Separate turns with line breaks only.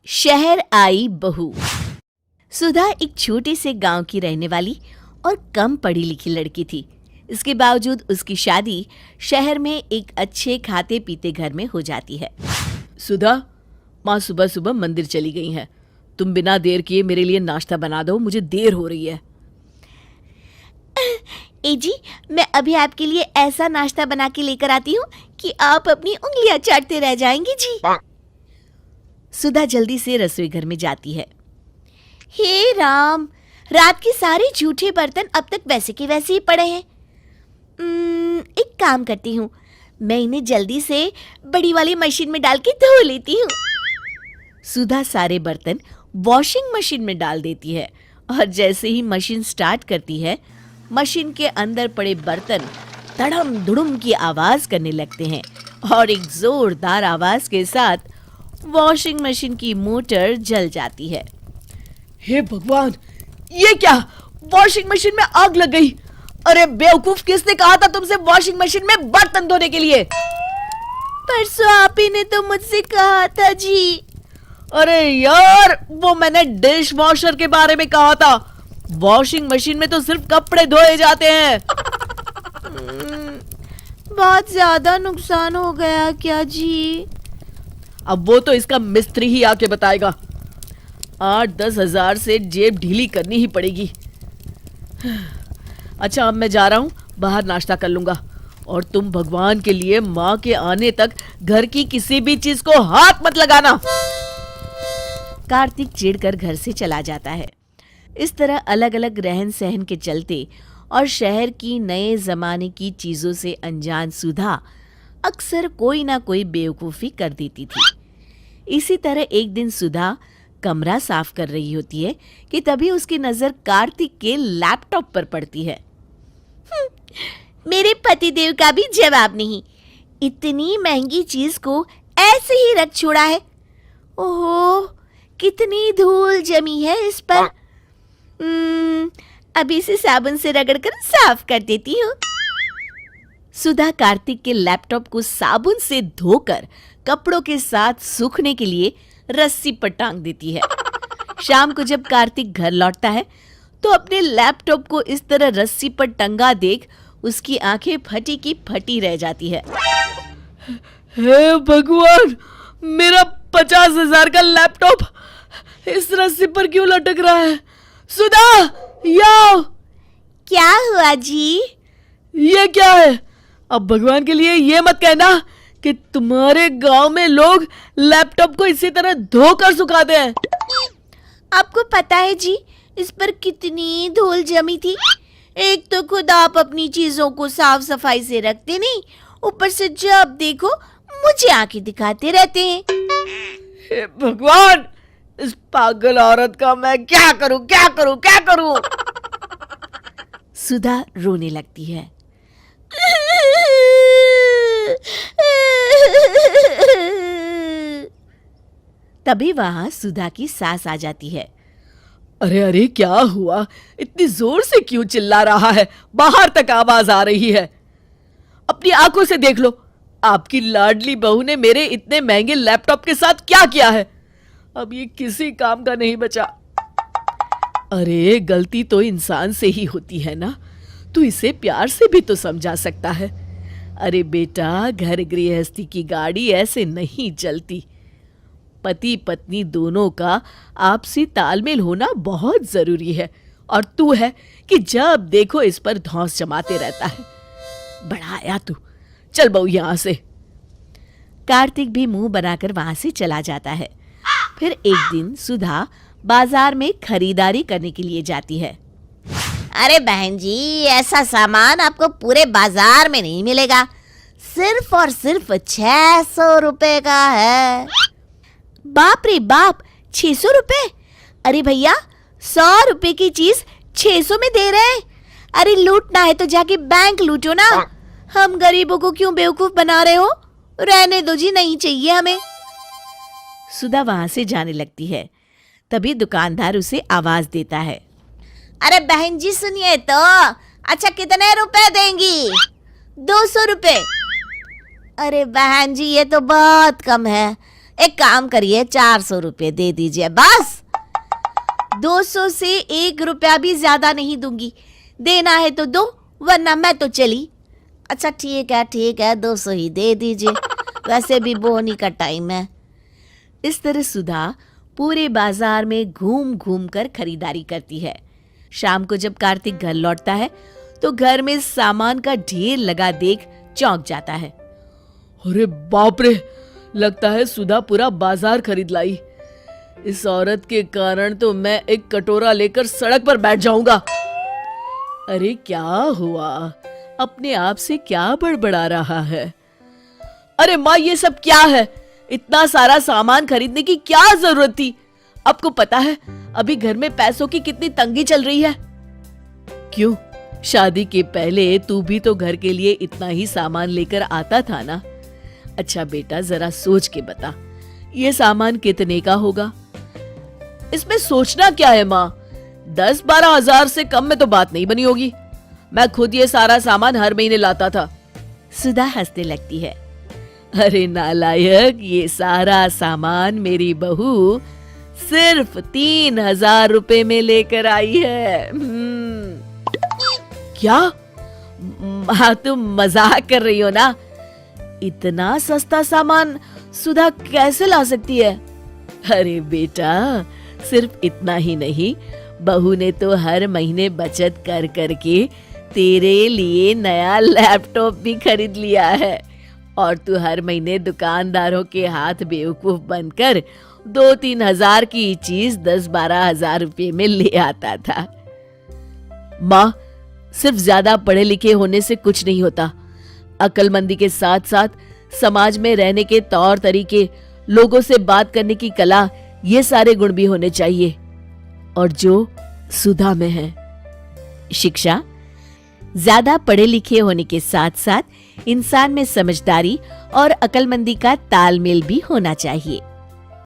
शहर आई बहू। सुधा एक छोटे से गांव की रहने वाली और कम पढ़ी लिखी लड़की थी। इसके बावजूद उसकी शादी शहर में एक अच्छे खाते पीते घर में हो जाती है। सुधा, माँ सुबह सुबह मंदिर चली गई हैं। तुम बिना देर किए मेरे लिए नाश्ता बना दो, मुझे देर हो रही है। ए जी, मैं अभी आपके लिए ऐसा नाश्ता बना के लेकर आती हूँ कि आप अपनी उंगलियां चाटते रह जाएंगे जी। सुधा जल्दी से रसोई घर में जाती है। हे राम, रात के सारे जूठे बर्तन अब तक वैसे के वैसे ही पड़े हैं। एक काम करती हूँ, मैं इन्हें जल्दी से बड़ी वाली मशीन में डाल के धो लेती हूँ। सुधा सारे बर्तन वॉशिंग मशीन में डाल देती है और जैसे ही मशीन स्टार्ट करती है, मशीन के अंदर पड़े बर्तन धड़म धुड़ुम की आवाज करने लगते हैं और एक जोरदार आवाज के साथ वॉशिंग मशीन की मोटर जल जाती है। हे भगवान, ये क्या? वॉशिंग मशीन में आग लग गई। अरे बेवकूफ, किसने कहा था तुमसे वॉशिंग मशीन में बर्तन धोने के लिए? परसों आप ही ने तो मुझसे कहा था जी। अरे यार, वो मैंने डिश वॉशर के बारे में कहा था। वॉशिंग मशीन में तो सिर्फ कपड़े धोए जाते हैं। बहुत ज्यादा नुकसान हो गया क्या जी? अब वो तो इसका मिस्त्री ही आके बताएगा। 8-10 हजार से जेब ढीली करनी ही पड़ेगी। अच्छा, अब मैं जा रहा हूँ, बाहर नाश्ता कर लूंगा। और तुम भगवान के लिए माँ के आने तक घर की किसी भी चीज को हाथ मत लगाना। कार्तिक चिढ़कर घर से चला जाता है। इस तरह अलग अलग रहन सहन के चलते और शहर की नए जमाने की चीजों से अनजान सुधा अक्सर कोई ना कोई बेवकूफी कर देती थी। इसी तरह एक दिन सुधा कमरा साफ कर रही होती है कि तभी उसकी नजर कार्तिक के लैपटॉप पर पड़ती है। मेरे पतिदेव का भी जवाब नहीं, इतनी महंगी चीज को ऐसे ही रख छोड़ा है। ओहो, कितनी धूल जमी है इस पर। अभी इसे साबुन से रगड़कर साफ कर देती हूँ। सुधा कार्तिक के लैपटॉप को साबुन से धोकर कपड़ों के साथ सूखने के लिए रस्सी पर टांग देती है। शाम को जब कार्तिक घर लौटता है तो अपने लैपटॉप को इस तरह रस्सी पर टंगा देख उसकी आंखें फटी की फटी रह जाती है। हे भगवान, मेरा 50,000 का लैपटॉप इस रस्सी पर क्यों लटक रहा है? सुधा, याओ! क्या हुआ जी? ये क्या है? अब भगवान के लिए ये मत कहना कि तुम्हारे गांव में लोग लैपटॉप को इसी तरह धोकर सुखाते हैं। आपको पता है जी, इस पर कितनी धूल जमी थी। एक तो खुद आप अपनी चीजों को साफ सफाई से रखते नहीं, ऊपर से जब देखो मुझे आंखें दिखाते रहते हैं। हे भगवान, इस पागल औरत का मैं क्या करूं, क्या करूं, क्या करूं? सुधा रोने लगती है। तभी वहां सुधा की सास आ जाती है। अरे अरे, क्या हुआ? इतनी जोर से क्यों चिल्ला रहा है? बाहर तक आवाज आ रही है। अपनी आंखों से देख लो, आपकी लाडली बहू ने मेरे इतने महंगे लैपटॉप के साथ क्या किया है। अब ये किसी काम का नहीं बचा। अरे, गलती तो इंसान से ही होती है ना, तू इसे प्यार से भी तो समझा सकता है। अरे बेटा, घर गृहस्थी की गाड़ी ऐसे नहीं चलती। पति पत्नी दोनों का आपसी तालमेल होना बहुत जरूरी है, और तू है कि जब देखो इस पर धौंस जमाते रहता है। बड़ा आया तू, चल बहू यहां से। कार्तिक भी मुंह बनाकर वहां से चला जाता है। फिर एक दिन सुधा बाजार में खरीदारी करने के लिए जाती है। अरे बहन जी, ऐसा सामान आपको पूरे बाजार में नहीं मिलेगा, सिर्फ और सिर्फ 600 रुपए का है। बाप रे बाप, 600 रुपए? अरे भैया, 100 रुपए की चीज 600 में दे रहे हैं। अरे लूटना है तो जाके बैंक लूटो ना, हम गरीबों को क्यों बेवकूफ बना रहे हो? रहने दो जी, नहीं चाहिए हमें। सुधा वहां से जाने लगती है। तभी दुकानदार उसे आवाज देता है। अरे बहन जी सुनिए तो, अच्छा कितने रुपए देंगी? 200 रुपए। अरे बहन जी, ये तो बहुत कम है,
एक काम करिए, 400 रुपये दे दीजिए बस। 200 से 1 रुपया भी ज्यादा नहीं दूंगी, देना है तो दो वरना मैं तो चली। अच्छा ठीक है 200 ही दे दीजिए, वैसे भी बोनी का टाइम है।
इस तरह सुधा पूरे बाजार में घूम घूम कर खरीदारी करती है। शाम को जब कार्तिक घर लौटता है तो घर में सामान का ढेर लगा देख चौंक जाता है। अरे बाप रे, लगता है सुधा पूरा बाजार खरीद लाई। इस औरत के कारण तो मैं एक कटोरा लेकर सड़क पर बैठ जाऊंगा। अरे क्या हुआ, अपने आप से क्या बड़बड़ा रहा है? अरे माँ, ये सब क्या है? इतना सारा सामान खरीदने की क्या जरूरत थी? आपको पता है अभी घर में पैसों की कितनी तंगी चल रही है। क्यों, शादी के पहले तू भी तो घर के लिए इतना ही सामान लेकर आता था ना? अच्छा बेटा, जरा सोच के बता, ये सामान कितने का होगा? इसमें सोचना क्या है माँ, 10-12 हजार से कम में तो बात नहीं बनी होगी। मैं खुद ये सारा सामान हर महीने लाता था। सुधा हंसने लगती है। अरे नालायक, ये सारा सामान मेरी बहू सिर्फ 3,000 रुपए में लेकर आई है। क्या? हाँ, तुम मजाक कर रही हो ना? इतना सस्ता सामान सुधा कैसे ला सकती है? अरे बेटा, सिर्फ इतना ही नहीं, बहू ने तो हर महीने बचत कर करके तेरे लिए नया लैपटॉप भी खरीद लिया है और तू हर महीने दुकानदारों के हाथ बेवकूफ बनकर 2-3 हजार की चीज 10-12 हजार रुपये में ले आता था। माँ, सिर्फ ज्यादा पढ़े लिखे होने से कुछ नहीं होता। अक्लमंदी के साथ साथ समाज में रहने के तौर तरीके, लोगों से बात करने की कला, ये सारे गुण भी होने चाहिए, और जो सुधा में है। शिक्षा, ज्यादा पढ़े लिखे होने के साथ साथ इंसान में समझदारी और अक्लमंदी का तालमेल भी होना चाहिए।